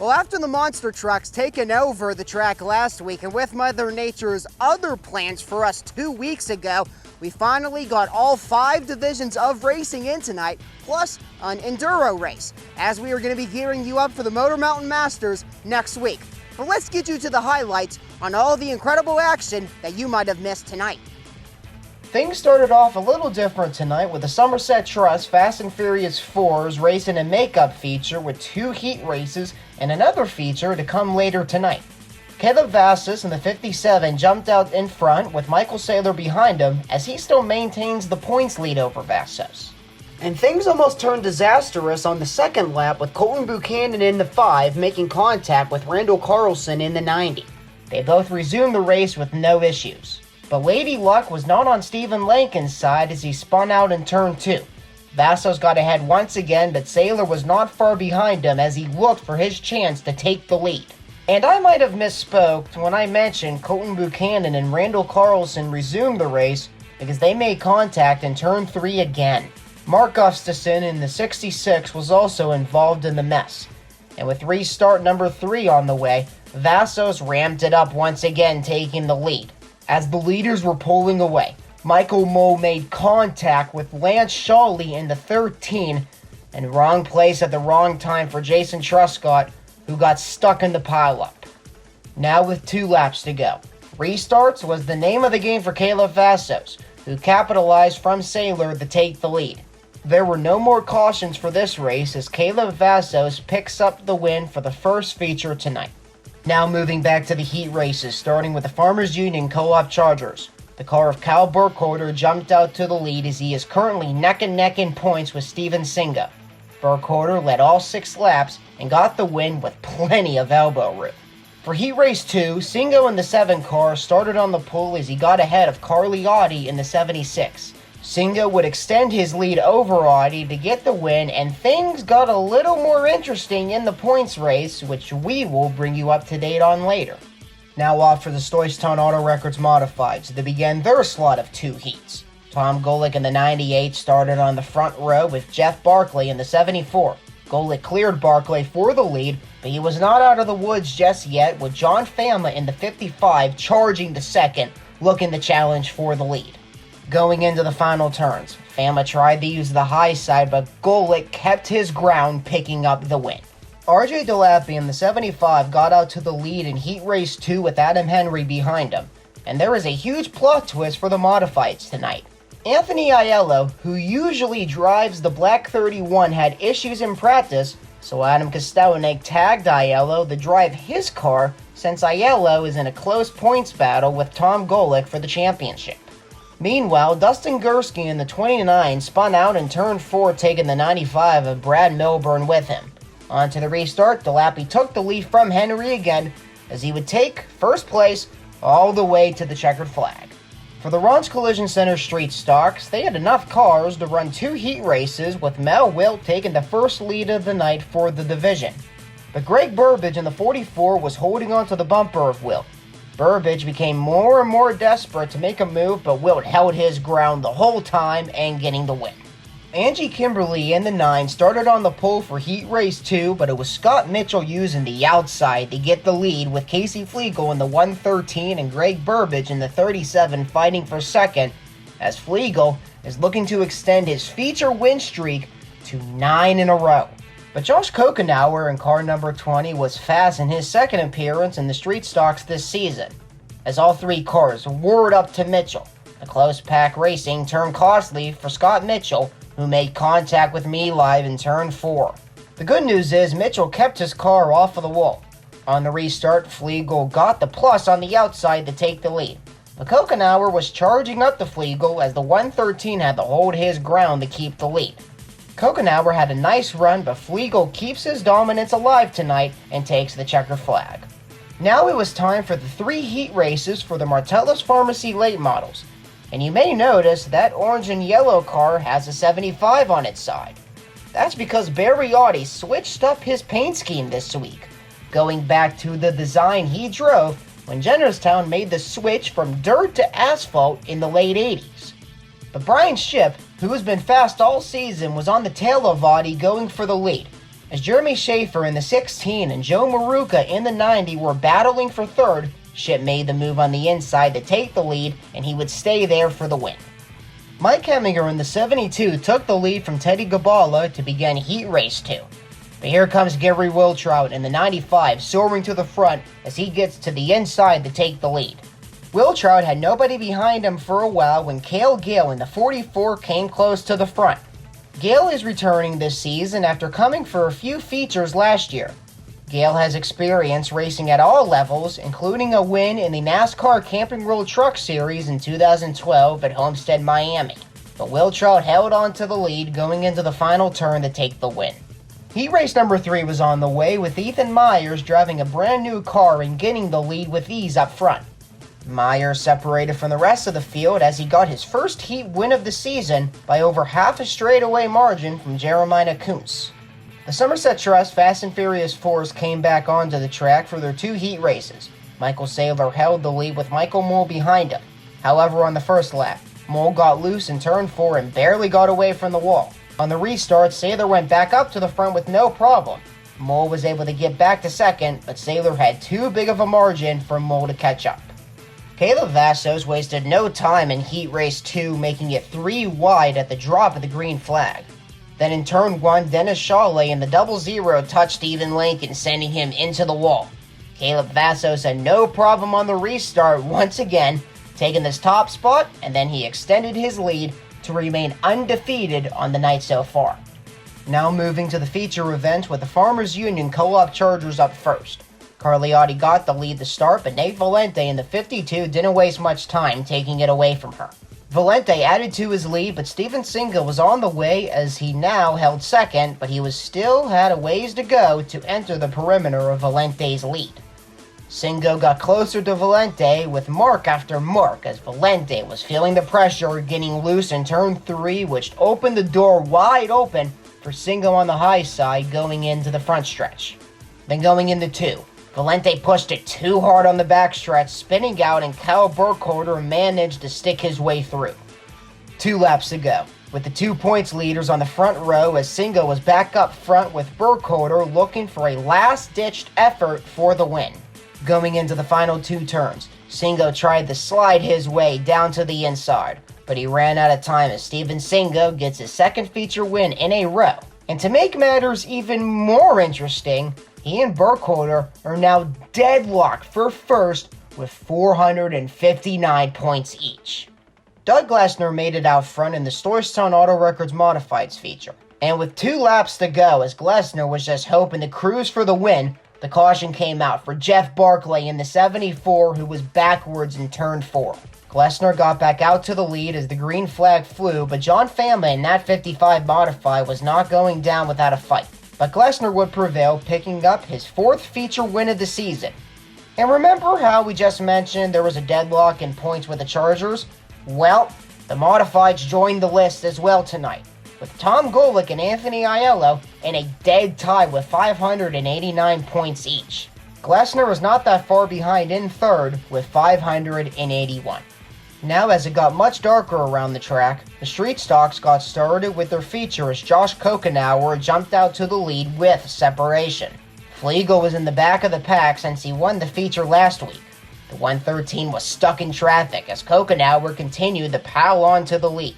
Well, after the monster trucks taken over the track last week, and with Mother Nature's other plans for us 2 weeks ago, we finally got all 5 divisions of racing in tonight, plus an enduro race, as we are going to be gearing you up for the Motor Mountain Masters next week. But let's get you to the highlights on all the incredible action that you might have missed tonight. Things started off a little different tonight with the Somerset Trust Fast and Furious 4s racing a makeup feature with 2 heat races and another feature to come later tonight. Caleb Vassos in the 57 jumped out in front with Michael Saylor behind him as he still maintains the points lead over Vassos. And things almost turned disastrous on the second lap with Colton Buchanan in the 5 making contact with Randall Carlson in the 90. They both resumed the race with no issues. But Lady Luck was not on Stephen Lankin's side as he spun out in turn 2. Vassos got ahead once again, but Saylor was not far behind him as he looked for his chance to take the lead. And I might have misspoke when I mentioned Colton Buchanan and Randall Carlson resumed the race because they made contact in turn 3 again. Mark Gustafson in the 66 was also involved in the mess. And with restart number 3 on the way, Vassos ramped it up once again, taking the lead. As the leaders were pulling away, Michael Moe made contact with Lance Shawley in the 13, and wrong place at the wrong time for Jason Truscott, who got stuck in the pileup. Now with 2 laps to go. Restarts was the name of the game for Caleb Vassos, who capitalized from Saylor to take the lead. There were no more cautions for this race as Caleb Vassos picks up the win for the first feature tonight. Now moving back to the heat races, starting with the Farmers Union Co-op Chargers. The car of Kyle Burkholder jumped out to the lead as he is currently neck and neck in points with Steven Singa. Burkholder led all 6 laps and got the win with plenty of elbow room. For Heat Race 2, Singo in the 7 car started on the pole as he got ahead of Carly Audi in the 76. Singo would extend his lead over Audi to get the win, and things got a little more interesting in the points race, which we will bring you up to date on later. Now off for the Stoystown Auto Records Modifieds to begin their slot of 2 heats. Tom Golick in the 98 started on the front row with Jeff Barkley in the 74. Golick cleared Barkley for the lead, but he was not out of the woods just yet, with John Fama in the 55 charging the second, looking to challenge for the lead. Going into the final turns, Fama tried to use the high side, but Golick kept his ground, picking up the win. RJ Delappy in the 75 got out to the lead in Heat Race 2 with Adam Henry behind him. And there is a huge plot twist for the Modifieds tonight. Anthony Aiello, who usually drives the Black 31, had issues in practice, so Adam Kostownik tagged Aiello to drive his car since Aiello is in a close points battle with Tom Golick for the championship. Meanwhile, Dustin Gursky in the 29 spun out in turn 4, taking the 95 of Brad Milburn with him. On to the restart, Delappy took the lead from Henry again as he would take first place all the way to the checkered flag. For the Ron's Collision Center Street Stocks, they had enough cars to run 2 heat races with Mel Wilt taking the first lead of the night for the division. But Greg Burbage in the 44 was holding on to the bumper of Wilt. Burbage became more and more desperate to make a move, but Wilt held his ground the whole time and getting the win. Angie Kimberly in the 9 started on the pole for Heat Race 2, but it was Scott Mitchell using the outside to get the lead, with Casey Flegel in the 113 and Greg Burbage in the 37 fighting for second, as Flegel is looking to extend his feature win streak to 9 in a row. But Josh Kokenauer in car number 20 was fast in his second appearance in the street stocks this season, as all 3 cars roared up to Mitchell. The close pack racing turned costly for Scott Mitchell, who made contact with Me Live in turn 4. The good news is Mitchell kept his car off of the wall. On the restart, Flegel got the plus on the outside to take the lead. But Kokenauer was charging up the Flegel as the 113 had to hold his ground to keep the lead. Kokenauer had a nice run, but Flegel keeps his dominance alive tonight and takes the checker flag. Now it was time for the 3 heat races for the Martellus Pharmacy late models. And you may notice that orange and yellow car has a 75 on its side. That's because Barry Audi switched up his paint scheme this week, going back to the design he drove when Jennerstown made the switch from dirt to asphalt in the late 80s. But Brian Shipp, who has been fast all season, was on the tail of Audi going for the lead. As Jeremy Schaefer in the 16 and Joe Maruka in the 90 were battling for third, Ship made the move on the inside to take the lead, and he would stay there for the win. Mike Heminger in the 72 took the lead from Teddy Gabala to begin Heat Race 2. But here comes Gary Wiltrout in the 95 soaring to the front as he gets to the inside to take the lead. Wiltrout had nobody behind him for a while when Cale Gale in the 44 came close to the front. Gale is returning this season after coming for a few features last year. Gale has experience racing at all levels, including a win in the NASCAR Camping World Truck Series in 2012 at Homestead, Miami. But Wiltrout held on to the lead going into the final turn to take the win. Heat race number 3 was on the way with Ethan Myers driving a brand new car and getting the lead with ease up front. Myers separated from the rest of the field as he got his first heat win of the season by over half a straightaway margin from Jeremiah Kuntz. The Somerset Trust Fast and Furious 4s came back onto the track for their 2 heat races. Michael Saylor held the lead with Michael Mole behind him. However, on the first lap, Mole got loose in turn 4 and barely got away from the wall. On the restart, Saylor went back up to the front with no problem. Mole was able to get back to second, but Saylor had too big of a margin for Mole to catch up. Caleb Vassos wasted no time in Heat Race 2, making it 3 wide at the drop of the green flag. Then in turn 1, Dennis Shawley in the 00 touched Stephen Lincoln, sending him into the wall. Caleb Vassos had no problem on the restart once again, taking this top spot, and then he extended his lead to remain undefeated on the night so far. Now moving to the feature event with the Farmers Union Co-op Chargers up first. Carliotti got the lead to start, but Nate Valente in the 52 didn't waste much time taking it away from her. Valente added to his lead, but Steven Singa was on the way as he now held second, but he still had a ways to go to enter the perimeter of Valente's lead. Singo got closer to Valente with mark after mark as Valente was feeling the pressure getting loose in turn 3, which opened the door wide open for Singo on the high side going into the front stretch. Then going into 2, Valente pushed it too hard on the backstretch, spinning out, and Kyle Burkholder managed to stick his way through. 2 laps to go, with the 2 points leaders on the front row as Singo was back up front with Burkholder looking for a last-ditched effort for the win. Going into the final 2 turns, Singo tried to slide his way down to the inside, but he ran out of time as Steven Singo gets his second feature win in a row. And to make matters even more interesting, he and Burkholder are now deadlocked for first with 459 points each. Doug Glessner made it out front in the Storystown Auto Records Modifieds feature. And with 2 laps to go, as Glessner was just hoping to cruise for the win, the caution came out for Jeff Barclay in the 74, who was backwards in turn 4. Glessner got back out to the lead as the green flag flew, but John Famley in that 55 Modify was not going down without a fight. But Glessner would prevail, picking up his 4th feature win of the season. And remember how we just mentioned there was a deadlock in points with the Chargers? Well, the Modifieds joined the list as well tonight, with Tom Golick and Anthony Aiello in a dead tie with 589 points each. Glessner was not that far behind in third with 581. Now, as it got much darker around the track, the street stocks got started with their feature as Josh Kokenauer jumped out to the lead with separation. Flegel was in the back of the pack since he won the feature last week. The 113 was stuck in traffic as Kokenauer continued to pile on to the lead.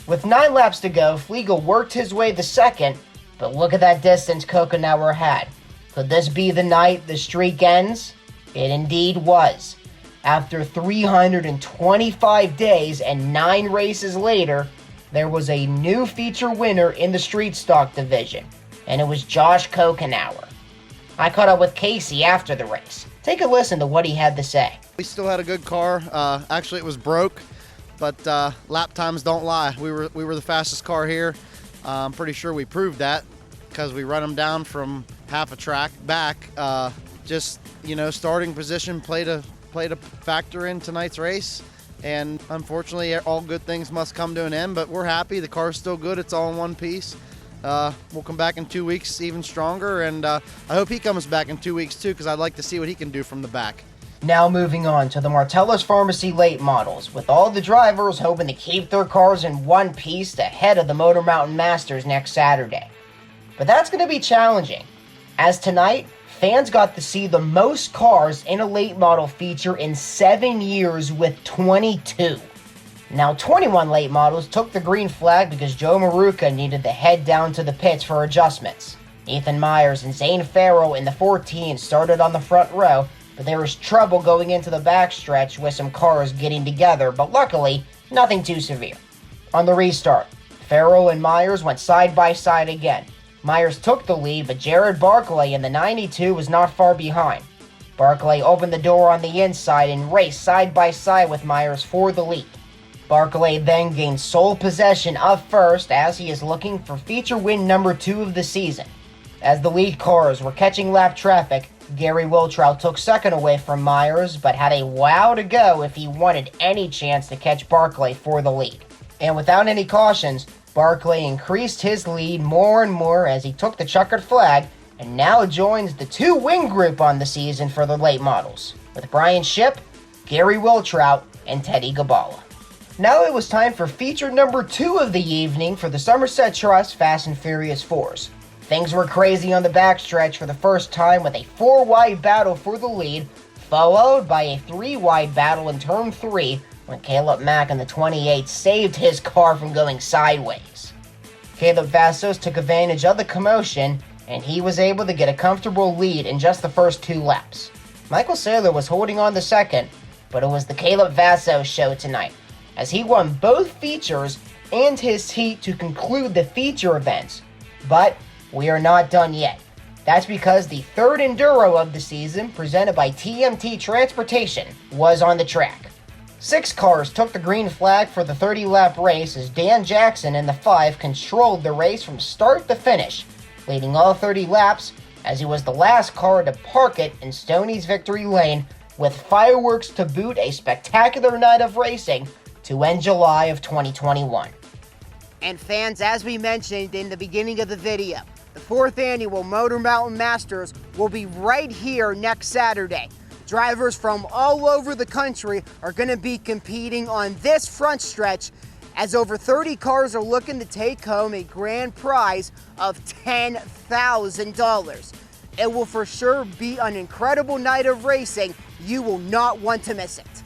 With 9 laps to go, Flegel worked his way to second, but look at that distance Kokenauer had. Could this be the night the streak ends? It indeed was. After 325 days and 9 races later, there was a new feature winner in the street stock division, and it was Josh Kokenauer. I caught up with Casey after the race. Take a listen to what he had to say. We still had a good car. Actually, it was broke, but lap times don't lie. We were the fastest car here. I'm pretty sure we proved that because we run them down from half a track back. Just, starting position played a factor in tonight's race, and unfortunately all good things must come to an end, but we're happy. The car's still good. It's all in one piece. We'll come back in 2 weeks even stronger, and I hope he comes back in 2 weeks too, because I'd like to see what he can do from the back. Now moving on to the Martellus Pharmacy late models, with all the drivers hoping to keep their cars in one piece ahead of the Motor Mountain Masters next Saturday. But that's going to be challenging, as tonight, fans got to see the most cars in a late model feature in 7 years with 22. Now, 21 late models took the green flag because Joe Maruca needed to head down to the pits for adjustments. Ethan Myers and Zane Farrell in the 14 started on the front row, but there was trouble going into the backstretch with some cars getting together, but luckily, nothing too severe. On the restart, Farrell and Myers went side by side again. Myers took the lead, but Jared Barclay in the 92 was not far behind. Barclay opened the door on the inside and raced side by side with Myers for the lead. Barclay then gained sole possession of first as he is looking for feature win number 2 of the season. As the lead cars were catching lap traffic, Gary Wiltrout took second away from Myers, but had a while to go if he wanted any chance to catch Barclay for the lead. And without any cautions, Barclay increased his lead more and more as he took the checkered flag and now joins the 2-win group on the season for the late models, with Brian Shipp, Gary Wiltrout, and Teddy Gabala. Now it was time for feature number 2 of the evening for the Somerset Trust Fast and Furious 4s. Things were crazy on the backstretch for the first time with a 4-wide battle for the lead, followed by a 3-wide battle in turn 3 when Caleb Mack in the 28 saved his car from going sideways. Caleb Vassos took advantage of the commotion, and he was able to get a comfortable lead in just the first 2 laps. Michael Saylor was holding on to second, but it was the Caleb Vassos show tonight, as he won both features and his heat to conclude the feature events. But we are not done yet. That's because the 3rd Enduro of the season, presented by TMT Transportation, was on the track. 6 cars took the green flag for the 30-lap race as Dan Jackson in the 5 controlled the race from start to finish, leading all 30 laps as he was the last car to park it in Stoney's victory lane, with fireworks to boot. A spectacular night of racing to end July of 2021. And fans, as we mentioned in the beginning of the video, the 4th annual Motor Mountain Masters will be right here next Saturday. Drivers from all over the country are going to be competing on this front stretch, as over 30 cars are looking to take home a grand prize of $10,000. It will for sure be an incredible night of racing. You will not want to miss it.